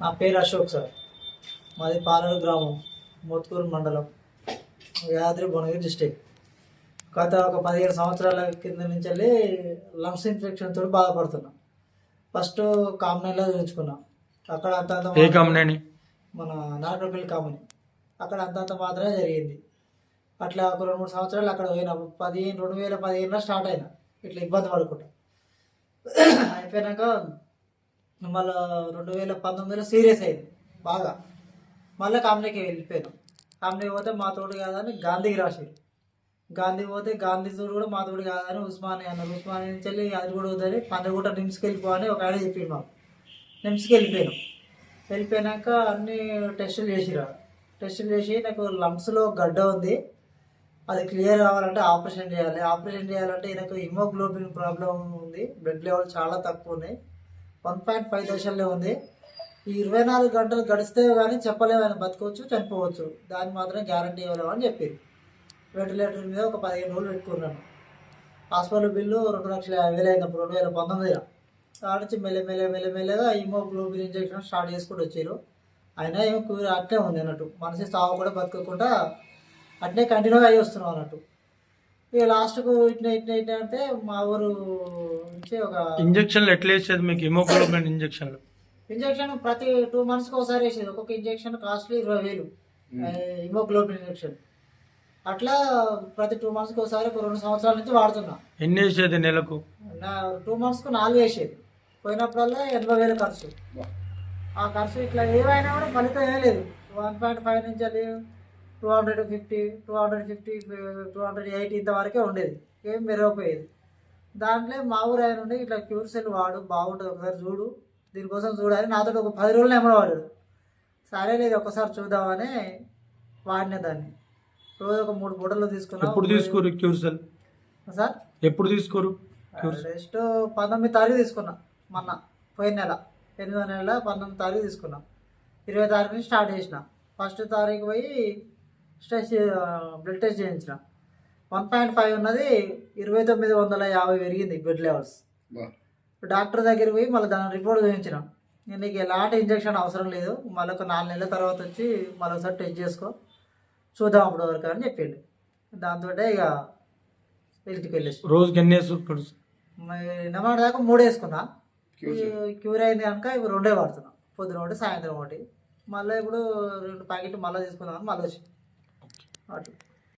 నా పేరు అశోక్ సార్. మాది పాలూరు గ్రామం, మోత్కూరు మండలం, యాదాద్రి భువనగిరి డిస్టిక్. గత ఒక 17 సంవత్సరాల కింద నుంచి వెళ్ళి లంగ్స్ ఇన్ఫెక్షన్తో బాధపడుతున్నా. ఫస్ట్ కామనీలో చూపించుకున్నా. అక్కడ మన నాగరపల్లి కామని, అక్కడ అంతంత మాత్రమే జరిగింది. అట్లా ఒక 2-3 సంవత్సరాలు అక్కడ పోయినా. 2015లో స్టార్ట్ అయినా ఇట్లా ఇబ్బంది పడుకుంటా. అయిపోయినాక మళ్ళీ 2019లో సీరియస్ అయింది బాగా. మళ్ళీ కామనీకి వెళ్ళిపోయాను. కామనీకి పోతే మా తోడు కాదని గాంధీకి రాశారు. గాంధీ పోతే గాంధీ తోడు కూడా మా తోడు కాదని ఉస్మానియా అన్నారు. ఉస్మానియా నుంచి వెళ్ళి అది కూడా వద్దని పంజగుట్ట నిమ్స్కి వెళ్ళిపోవని ఒక ఆయన చెప్పిండు మాకు. నిమ్స్కి వెళ్ళిపోయినాక అన్ని టెస్టులు చేసి నాకు లంగ్స్లో గడ్డ ఉంది, అది క్లియర్ కావాలంటే ఆపరేషన్ చేయాలి. ఆపరేషన్ చేయాలంటే నాకు హిమోగ్లోబిన్ ప్రాబ్లం ఉంది, బ్లడ్ లెవెల్ చాలా తక్కువ ఉన్నాయి, 1.5 దశల్లో ఉంది. ఈ 24 గంటలు గడిస్తే కానీ చెప్పలేము, ఆయన బతకవచ్చు చనిపోవచ్చు, దాన్ని మాత్రం గ్యారంటీ ఇవ్వలేము అని చెప్పారు. వెంటిలేటర్ మీద ఒక 15 రోజులు పెట్టుకున్నాను. హాస్పిటల్ బిల్లు 2,50,000 అయింది అప్పుడు 2019లో. దాని నుంచి మెల్లగా హిమోగ్లోబిన్ ఇంజెక్షన్ స్టార్ట్ చేసుకుంటూ వచ్చారు. అయినా ఏమో క్యూర్ అట్లే ఉంది అన్నట్టు, మనిషి సాగు కూడా బతకకుండా అట్నే కంటిన్యూగా అయ్యి వస్తున్నాం అన్నట్టు. ఇక లాస్ట్కు ఇట్లా అంటే మా ఊరు నుంచి ఒక ఇంజక్షన్లు ఎట్లా వేసేది మీకు? హిమోగ్లోబిన్ ఇంజక్షన్ ప్రతి 2 monthsకి ఒకసారి వేసేది. ఒక్కొక్క ఇంజక్షన్ కాస్ట్లీ 20,000 హిమోగ్లోబిన్ ఇంజక్షన్. అట్లా ప్రతి 2 monthsకి ఒకసారి 2 సంవత్సరాల నుంచి వాడుతున్నా. ఎన్ని వేసేది నెలకు? 2 monthsకు 4 వేసేది. పోయినప్పుడల్లా 80,000 ఖర్చు. ఆ ఖర్చు ఇట్లా ఏమైనా కూడా ఫలితం ఏం లేదు. 1.5 నుంచి 250, 280 ఇంతవరకే ఉండేది, ఏం మెరగపోయేది. దాంట్లో మా ఊరు ఆయన ఉండి ఇట్లా క్యూర్ సెల్ వాడు బాగుంటుంది, ఒకసారి చూడు, దీనికోసం చూడాలి నాతో ఒక 10 రోజులు వాడాడు. సరే లేదు ఒకసారి చూద్దామని వాడిన దాన్ని. రోజు ఒక 3 పూటలు తీసుకున్నా. ఎప్పుడు తీసుకోరు క్యూర్ సెల్ సార్? ఎప్పుడు తీసుకోరు? నెక్స్ట్ 19 తారీఖు తీసుకున్నా, మొన్న పోయిన నెల 8వ నెల 19 తారీఖు తీసుకున్నా. 20 తారీఖు నుంచి స్టార్ట్ చేసిన. 1st తారీఖు పోయి బ్లడ్ టెస్ట్ చేయించిన. 1.5 ఉన్నది 2,950 పెరిగింది బ్లడ్ లెవెల్స్. డాక్టర్ దగ్గర పోయి మళ్ళీ దాని రిపోర్ట్ చూపించిన. నీకు ఎలాంటి ఇంజక్షన్ అవసరం లేదు, మళ్ళీ ఒక 4 నెలల తర్వాత వచ్చి మళ్ళీ ఒకసారి టెస్ట్ చేసుకో, చూద్దాం అప్పుడు వరకు అని చెప్పిండు. దాంతో ఇక ఇంటికి వెళ్ళేసి రోజుకి ఎన్ని నిన్నమాట దాకా 3 వేసుకున్నా. క్యూర్ అయింది కనుక ఇప్పుడు 2 వాడుతున్నా, పొద్దున ఒకటి సాయంత్రం ఒకటి. మళ్ళీ ఇప్పుడు 2 ప్యాకెట్లు మళ్ళీ తీసుకుందామని మళ్ళీ వచ్చి అట్లా.